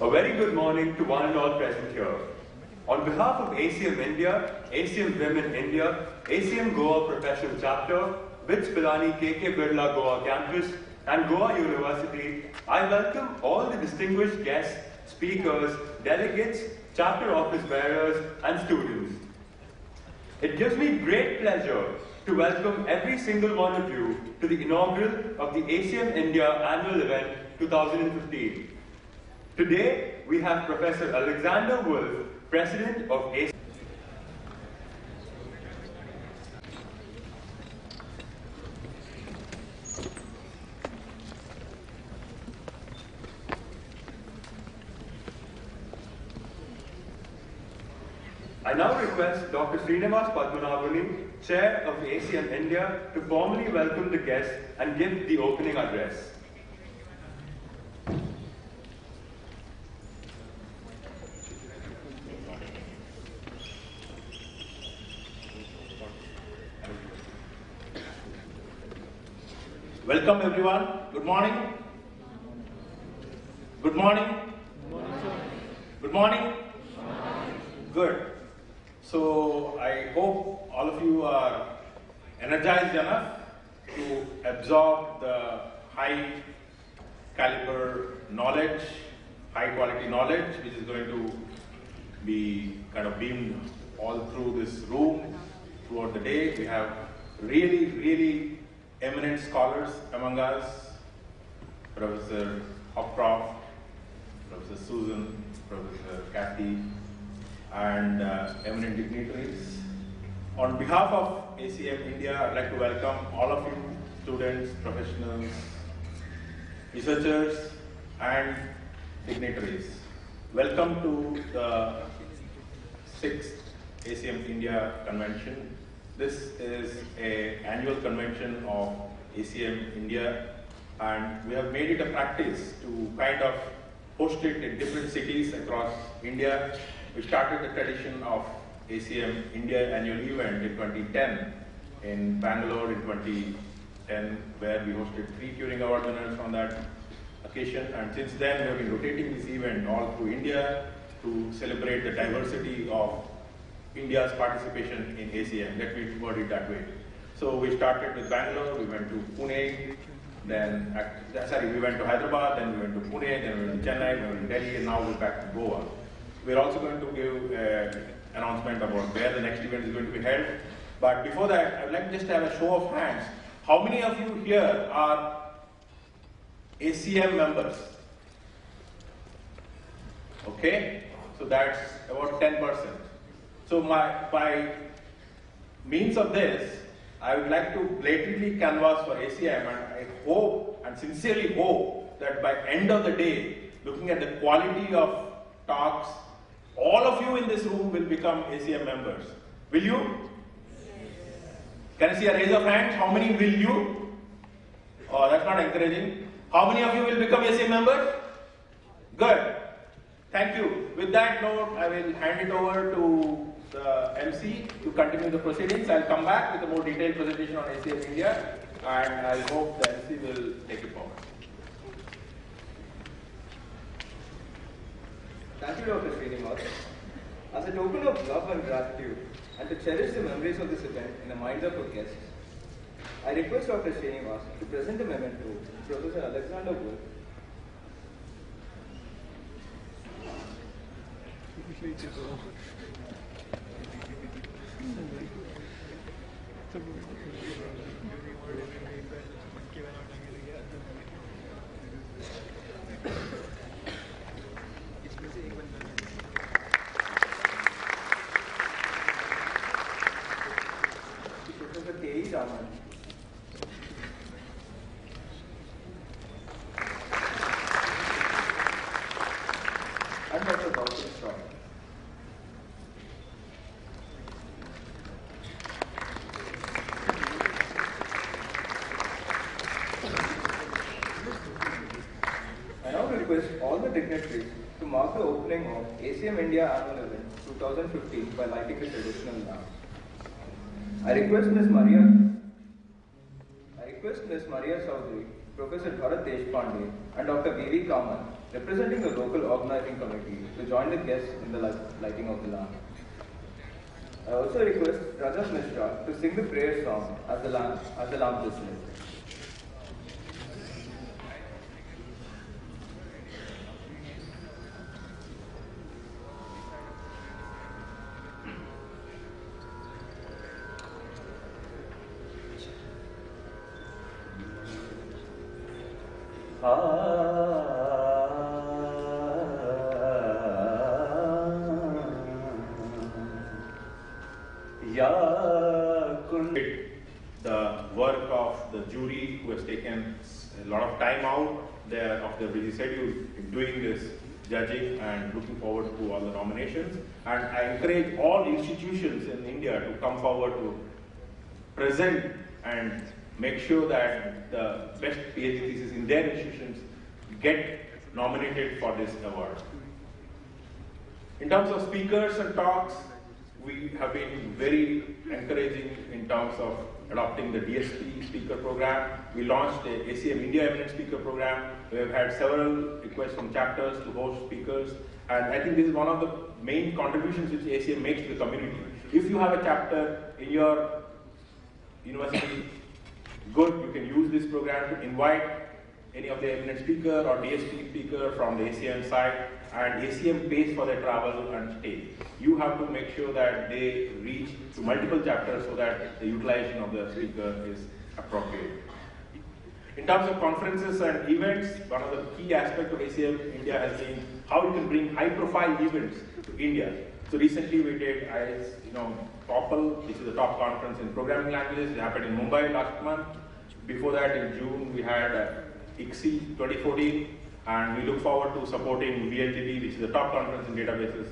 A very good morning to one and all present here. On behalf of ACM India, ACM Women India, ACM Goa Professional Chapter, BITS Pilani KK Birla Goa Campus, and Goa University, I welcome all the distinguished guests, speakers, delegates, chapter office bearers, and students. It gives me great pleasure to welcome every single one of you to the inaugural of the ACM India Annual Event 2015. Today, we have Professor Alexander Wolf, President of ACM. I now request Dr. Srinivas Padmanabhani, Chair of ACM India, to formally welcome the guests and give the opening address. Welcome everyone. Good morning. Good morning. Good morning. Good. So I hope all of you are energized enough to absorb the high caliber knowledge, high quality knowledge, which is going to be kind of beamed all through this room throughout the day. We have really eminent scholars among us, Professor Hopcroft, Professor Susan, Professor Kathy, and eminent dignitaries. On behalf of ACM India, I'd like to welcome all of you, students, professionals, researchers, and dignitaries. Welcome to the 6th ACM India Convention. This is an annual convention of ACM India, and we have made it a practice to kind of host it in different cities across India. We started the tradition of ACM India annual event in 2010 in Bangalore in 2010, where we hosted 3 Turing Award winners on that occasion, and since then we have been rotating this event all through India to celebrate the diversity of India's participation in ACM. Let me word it that way. So we started with Bangalore, we went to Pune, then we went to Hyderabad, then we went to Pune, then we went to Chennai, we went to Delhi, and now we're back to Goa. We're also going to give an announcement about where the next event is going to be held. But before that, I would like to just have a show of hands. How many of you here are ACM members? Okay, so that's about 10%. So by means of this, I would like to blatantly canvass for ACM, and I hope and sincerely hope that by end of the day, looking at the quality of talks, all of you in this room will become ACM members. Will you? Yes. Can I see a raise of hands? How many will you? Oh, that's not encouraging. How many of you will become ACM members? Good. Thank you. With that note, I will hand it over to the MC to continue the proceedings. I'll come back with a more detailed presentation on ACM India, and I hope the MC will take it forward. Thank you, Dr. Srinivas. As a token of love and gratitude, and to cherish the memories of this event in the minds of our guests, I request Dr. Srinivas to present a memento to Professor Alexander Wolf. Professor K.E. Raman. And Dr. Gautam Shaw. I now request all the dignitaries to mark the opening of ACM India Annual Event 2015 by lighting the traditional lamp. I request Ms. Maria Saudri Professor Bharat Deshpande, and Dr. V.V. Kaman, representing the local organizing committee, to join the guests in the lighting of the lamp. I also request Rajat Mishra to sing the prayer song as the lamp is lit. The work of the jury who has taken a lot of time out of their busy schedule in doing this judging and looking forward to all the nominations. And I encourage all institutions in India to come forward to present and make sure that the best PhD thesis in their institutions get nominated for this award. In terms of speakers and talks, we have been very encouraging in terms of adopting the DSP speaker program. We launched the ACM India Eminent Speaker Program. We have had several requests from chapters to host speakers. And I think this is one of the main contributions which ACM makes to the community. If you have a chapter in your university, good, you can use this program to invite any of the eminent speaker or DSP speaker from the ACM side, and ACM pays for their travel and stay. You have to make sure that they reach to multiple chapters so that the utilization of the speaker is appropriate. In terms of conferences and events, one of the key aspects of ACM India has been how you can bring high-profile events to India. So recently we did, TOEFL, which is the top conference in programming languages. It happened in Mumbai last month. Before that, in June, we had ICSE 2014, and we look forward to supporting VLGB, which is the top conference in databases.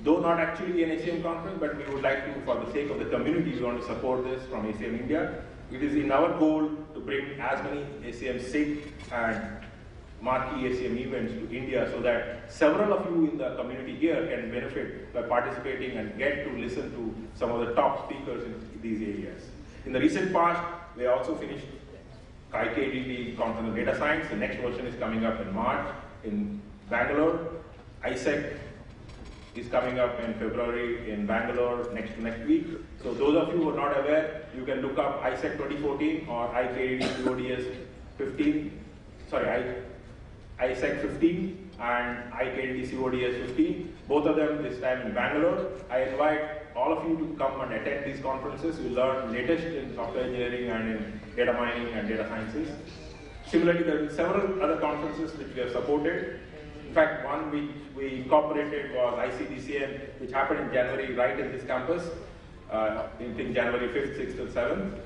Though not actually an ACM conference, but we would like to, for the sake of the community, we want to support this from ACM India. It is in our goal to bring as many ACM SIG and marquee ACM events to India so that several of you in the community here can benefit by participating and get to listen to some of the top speakers in these areas. In the recent past, we also finished IKDT Conference on Data Science. The next version is coming up in March in Bangalore. ISEC is coming up in February in Bangalore next week. So those of you who are not aware, you can look up ISEC 2014 or IKDT CODS 15. Sorry, ISEC 15 and IKDT CODS 15. Both of them this time in Bangalore. I invite all of you to come and attend these conferences. You'll learn latest in software engineering and in data mining and data sciences. Similarly, there are several other conferences which we have supported. In fact, one which we incorporated was ICDCM, which happened in January right in this campus, in January 5th, 6th, and 7th.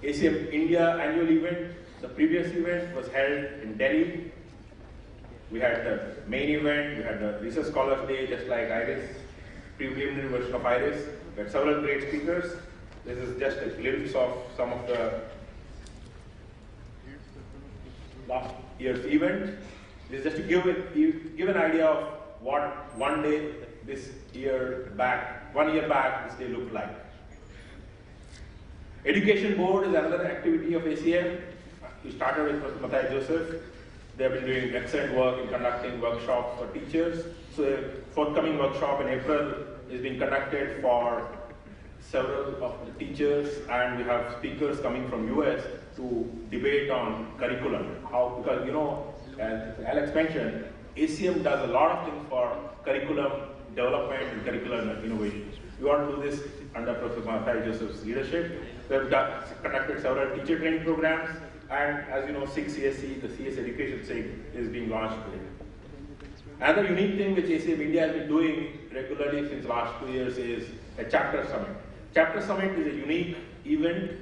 ACM India annual event, the previous event was held in Delhi. We had the main event, we had the Research Scholars Day, just like IRIS, preliminary version of IRIS. We had several great speakers. This is just a glimpse of some of the last year's event. This is just to give an idea of what 1 year back, this day looked like. Education Board is another activity of ACM. We started with Professor Mathai Joseph. They have been doing excellent work in conducting workshops for teachers. So a forthcoming workshop in April is being conducted for several of the teachers, and we have speakers coming from US to debate on curriculum. Because as Alex mentioned, ACM does a lot of things for curriculum development and curriculum innovation. We want to do this under Professor Mathai Joseph's leadership. We have conducted several teacher training programs, and as you know, SIG CSC, the CS Education SIG, is being launched today. Another unique thing which ACM India has been doing regularly since the last 2 years is a chapter summit. Chapter summit is a unique event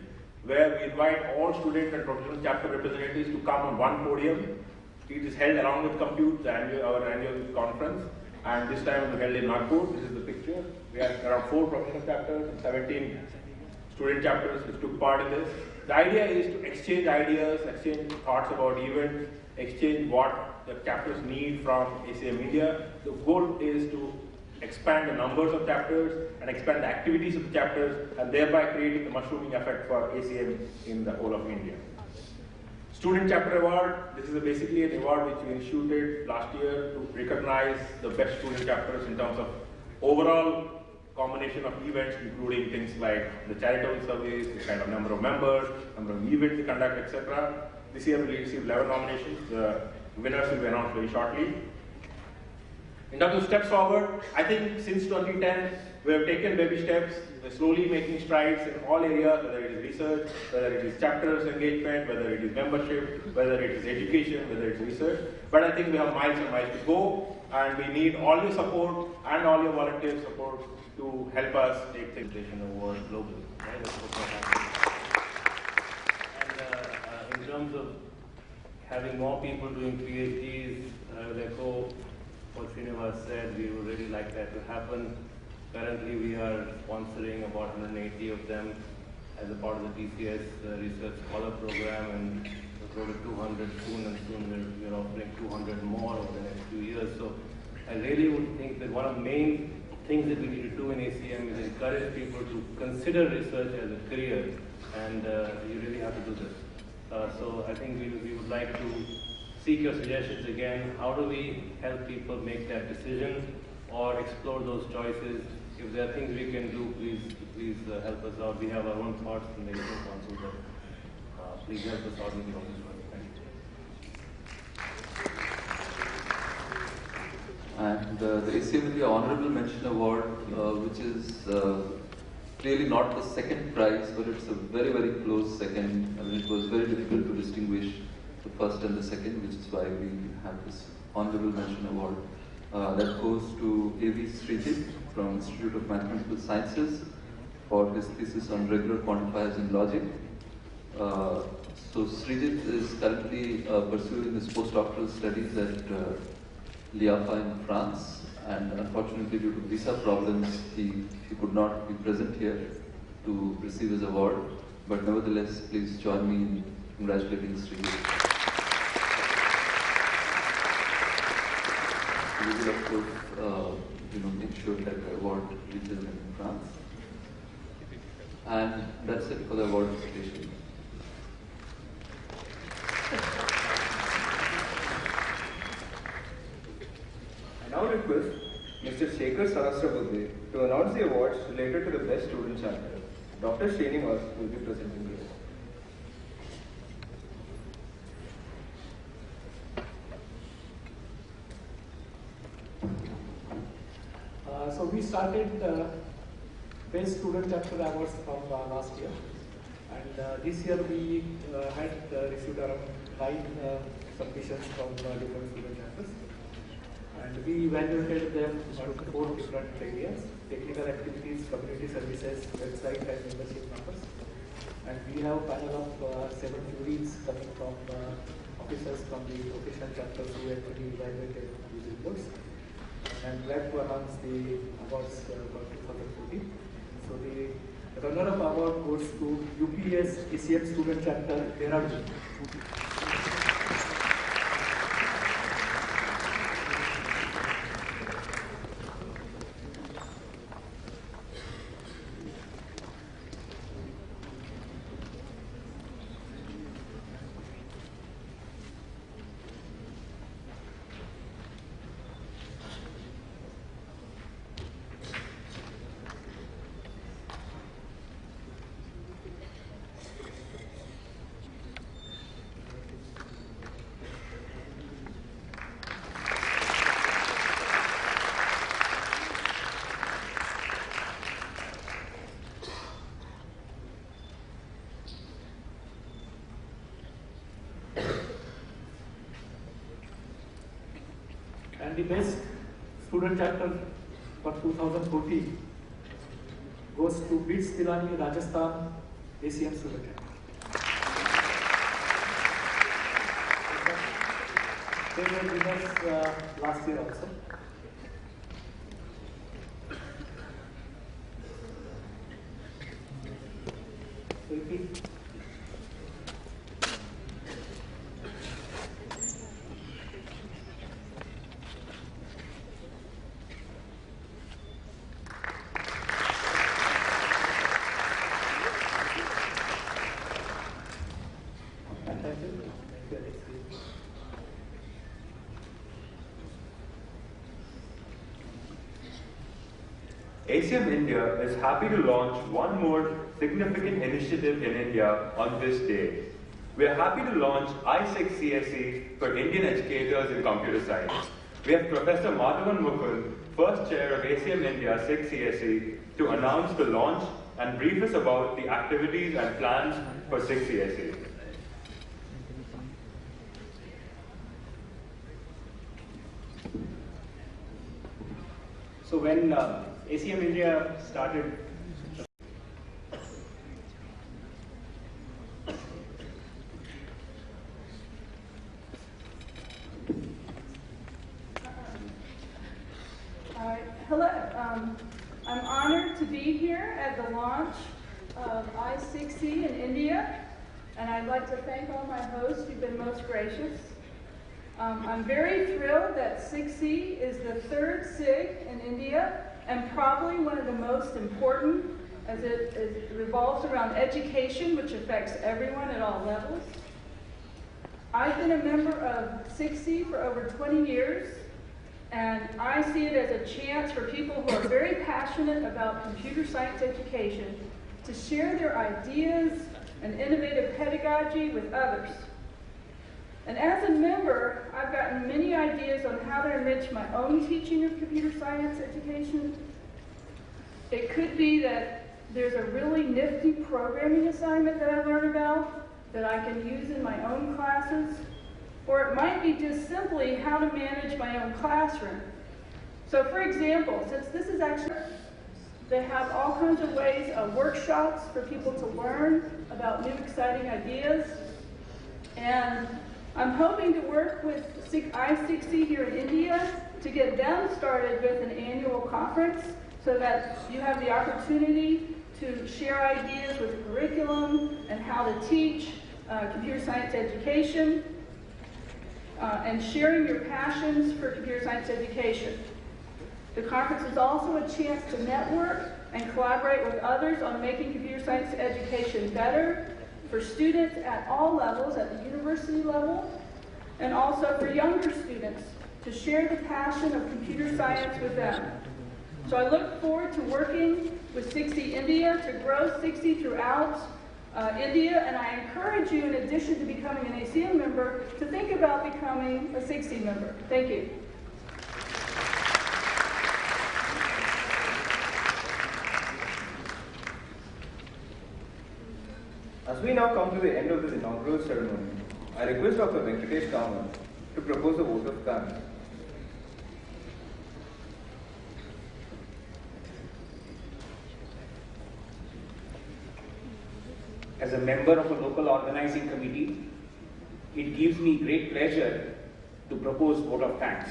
where we invite all student and professional chapter representatives to come on one podium. It is held along with Compute, our annual conference, and this time we held in Nagpur. This is the picture. We had around 4 professional chapters and 17 student chapters which took part in this. The idea is to exchange ideas, exchange thoughts about events, exchange what the chapters need from ACM India. The goal is to expand the numbers of chapters and expand the activities of the chapters, and thereby creating the mushrooming effect for ACM in the whole of India. Student Chapter Award, this is basically an award which we instituted last year to recognize the best student chapters in terms of overall combination of events, including things like the charitable service, the kind of number of members, number of events they conduct, etc. This year we received 11 nominations. The winners will be announced very shortly. In terms of steps forward, I think since 2010, we have taken baby steps, slowly making strides in all areas, whether it is research, whether it is chapters engagement, whether it is membership, whether it is education, whether it is research. But I think we have miles and miles to go, and we need all your support and all your volunteer support to help us take things award globally. Right? That's what and in terms of having more people doing PhDs, I will echo what Srinivas said. We would really like that to happen. Currently, we are sponsoring about 180 of them as a part of the TCS Research Scholar Program, and we'll go to 200 soon, and soon we're offering 200 more over the next few years. So I really would think that one of the main things that we need to do in ACM is encourage people to consider research as a career, and you really have to do this. So I think we would like to seek your suggestions again. How do we help people make that decision or explore those choices? If there are things we can do, please help us out. We have our own thoughts in the Asian Council, but please help us out in the office work. Thank you. And the ACM India Honorable Mention Award, which is clearly not the second prize, but it's a very, very close second. I mean, it was very difficult to distinguish the first and the second, which is why we have this Honorable Mention Award. That goes to A.V. Srijit from Institute of Mathematical Sciences for his thesis on regular quantifiers in logic. So Srijit is currently pursuing his postdoctoral studies at L'IAFA in France, and unfortunately due to visa problems, he could not be present here to receive his award. But nevertheless, please join me in congratulating Srijit. We will of course, make sure that the award reaches him in France. And that's it for the award presentation. I now request Mr. Shekhar Sahasrabudhe to announce the awards related to the Best Student Chapter. Dr. Srinivas will be presenting this. So we started Best Student Chapter Awards from last year, and this year we had received around 9 submissions from different student chapters, and we evaluated them into 4 different areas: technical activities, community services, website, and membership numbers. And we have a panel of 7 juries coming from officers from the vocational chapters who actually evaluated these reports. I'm glad to announce the awards for 2014. So the runner-up award goes to UPS ACM Student Chapter, Dehradun. And the Best Student Chapter for 2014 goes to BITS Pilani, Rajasthan, ACM Student Chapter. They were winners last year also. So if we Thank you. Thank you. ACM India is happy to launch one more significant initiative in India on this day. We are happy to launch I6 CSE for Indian educators in computer science. We have Professor Madhavan Mukund, first chair of ACM India 6 CSE, to announce the launch and brief us about the activities and plans for 6 CSE. So when ACM India started hello, I'm honored to be here at the launch of I6C in India, and I'd like to thank all my hosts who've been most gracious. I'm very thrilled that 6C is the third SIG in India and probably one of the most important as it revolves around education, which affects everyone at all levels. I've been a member of 6C for over 20 years, and I see it as a chance for people who are very passionate about computer science education to share their ideas and innovative pedagogy with others. And as a member, I've gotten many ideas on how to enrich my own teaching of computer science education. It could be that there's a really nifty programming assignment that I learn about that I can use in my own classes. Or it might be just simply how to manage my own classroom. So for example, since this is actually, they have all kinds of ways of workshops for people to learn about new exciting ideas. And I'm hoping to work with I6C here in India to get them started with an annual conference so that you have the opportunity to share ideas with curriculum and how to teach computer science education and sharing your passions for computer science education. The conference is also a chance to network and collaborate with others on making computer science education better for students at all levels, at the university level, and also for younger students to share the passion of computer science with them. So I look forward to working with 6C India to grow 6C throughout India, and I encourage you, in addition to becoming an ACM member, to think about becoming a 6C member. Thank you. As we now come to the end of this inaugural ceremony, I request Dr. Venkatesh Kamath to propose a vote of thanks. as a member of a local organizing committee, it gives me great pleasure to propose vote of thanks.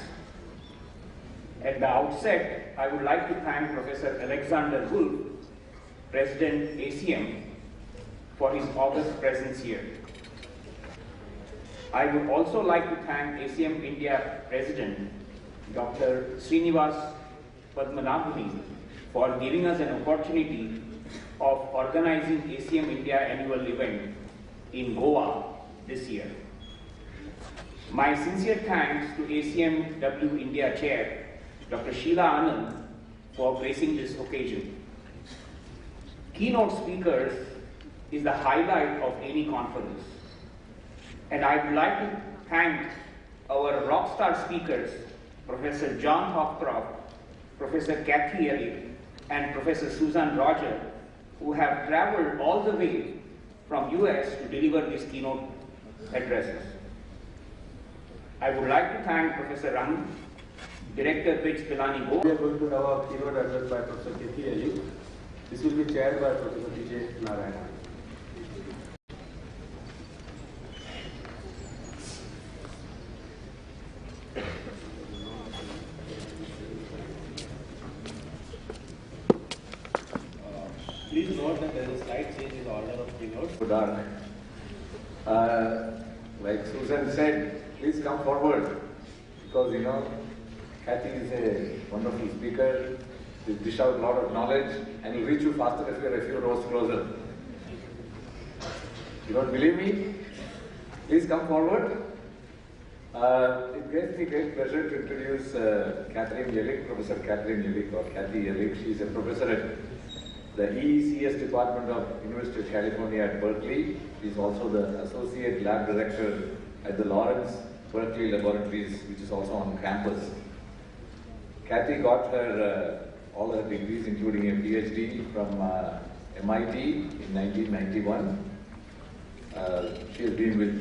At the outset, I would like to thank Professor Alexander Wolf, President ACM, for his august presence here. I would also like to thank ACM India President, Dr. Srinivas Padmanabhani, for giving us an opportunity of organizing ACM India annual event in Goa this year. My sincere thanks to ACMW India Chair, Dr. Sheila Anand, for gracing this occasion. Keynote speakers is the highlight of any conference. And I would like to thank our rockstar speakers, Professor John Hopcroft, Professor Kathy Elliott, and Professor Susan Roger, who have traveled all the way from US to deliver these keynote addresses. I would like to thank Professor Ram, Director BITS Pilani Go. We are going to have a keynote address by Professor Kathy Elliott. This will be chaired by Professor Vijay Narayana. Please note that there is a slight change in the order of keynotes. Good dark. Like Susan said, please come forward because Kathy is a wonderful speaker. She'll dish out a lot of knowledge and will reach you faster if you're a few rows closer. You don't believe me? Please come forward. It gives me great pleasure to introduce Catherine Yellick, Professor Catherine Yellick, or Kathy Yellick. She is a professor at the EECS Department of University of California at Berkeley. She is also the Associate Lab Director at the Lawrence Berkeley Laboratories, which is also on campus. Kathy got her all her degrees, including a PhD from MIT in 1991. She has been with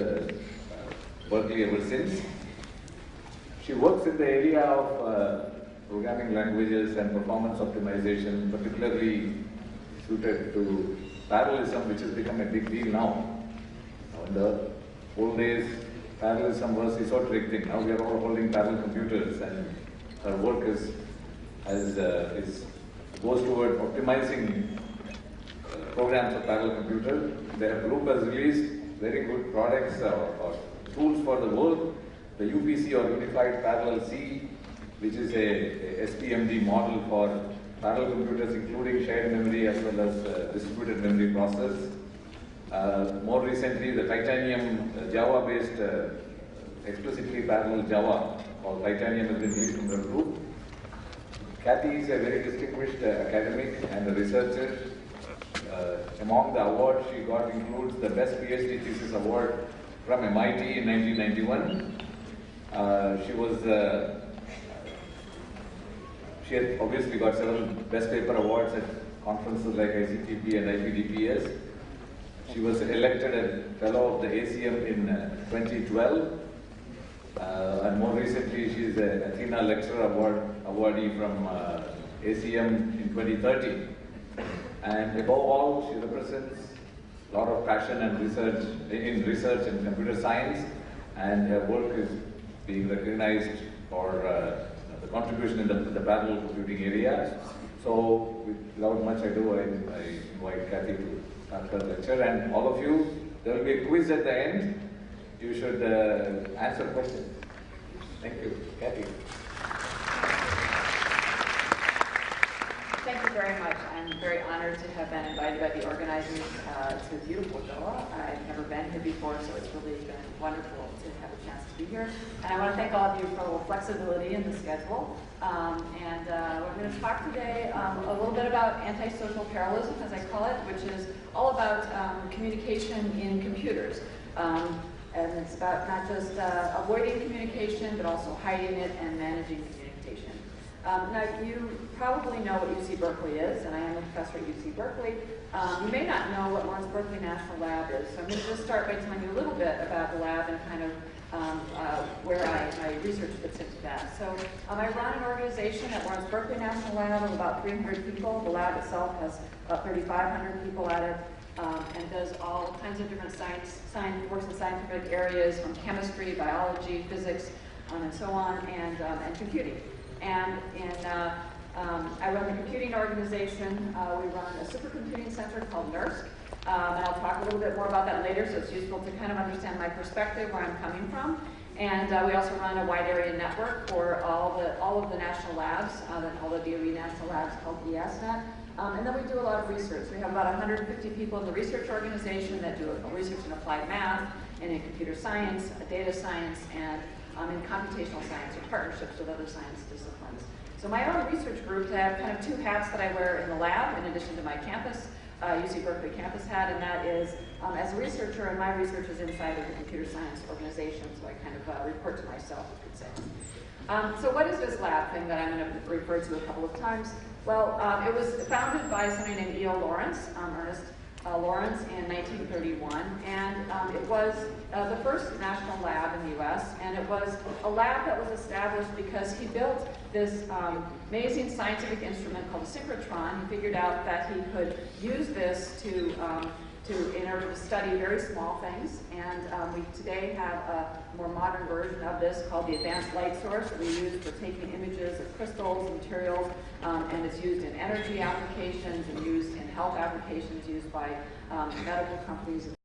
Berkeley ever since. She works in the area of programming languages and performance optimization, particularly suited to parallelism, which has become a big deal now. In the old days, parallelism was an esoteric thing. Now we are all holding parallel computers, and her work goes toward optimizing programs of parallel computer. Their group has released very good products or tools for the world. The UPC, or Unified Parallel C, which is a SPMD model for parallel computers, including shared memory as well as distributed memory process. More recently, the Titanium Java-based explicitly parallel Java called Titanium has been released from the group. Kathy is a very distinguished academic and a researcher. Among the awards she got includes the Best PhD Thesis Award from MIT in 1991. She had obviously got several Best Paper Awards at conferences like ICTP and IPDPS. She was elected a Fellow of the ACM in 2012. And more recently, she is an Athena Lecturer awardee from ACM in 2013. And above all, she represents a lot of passion and research in research and computer science, and her work is being recognized for the contribution in the parallel computing area. So, without much ado, I invite Kathy to start her lecture. And all of you, there will be a quiz at the end. You should answer questions. Thank you. Kathy. Thank you very much. I'm very honored to have been invited by the organizers to beautiful Goa. I've never been here before, so it's really been wonderful to have a chance to be here. And I want to thank all of you for a little flexibility in the schedule. We're going to talk today a little bit about antisocial parallelism, as I call it, which is all about communication in computers. And it's about not just avoiding communication, but also hiding it and managing communication. Now, you probably know what UC Berkeley is, and I am a professor at UC Berkeley. You may not know what Lawrence Berkeley National Lab is, so I'm going to just start by telling you a little bit about the lab and kind of where my research fits into that. So I run an organization at Lawrence Berkeley National Lab of about 300 people. The lab itself has about 3,500 people at it. And does all kinds of different works in scientific areas, from chemistry, biology, physics, and so on, and computing. And I run the computing organization. We run a supercomputing center called NERSC, and I'll talk a little bit more about that later, so it's useful to kind of understand my perspective, where I'm coming from. And we also run a wide area network for all of the national labs, all the DOE national labs called ESNet. And then we do a lot of research. We have about 150 people in the research organization that do research in applied math, and in computer science, data science, and in computational science, or partnerships with other science disciplines. So my own research group have kind of two hats that I wear in the lab, in addition to my campus, UC Berkeley campus hat, and that is as a researcher, and my research is inside of the computer science organization, so I kind of report to myself, you could say. So what is this lab thing that I'm going to refer to a couple of times? Well, it was founded by somebody named E.O. Lawrence, Ernest Lawrence, in 1931, and it was the first national lab in the U.S., and it was a lab that was established because he built this amazing scientific instrument called a synchrotron. He figured out that he could use this in order to study very small things, and we today have a more modern version of this called the Advanced Light Source that we use for taking images of crystals and materials, and it's used in energy applications and used in health applications, used by medical companies.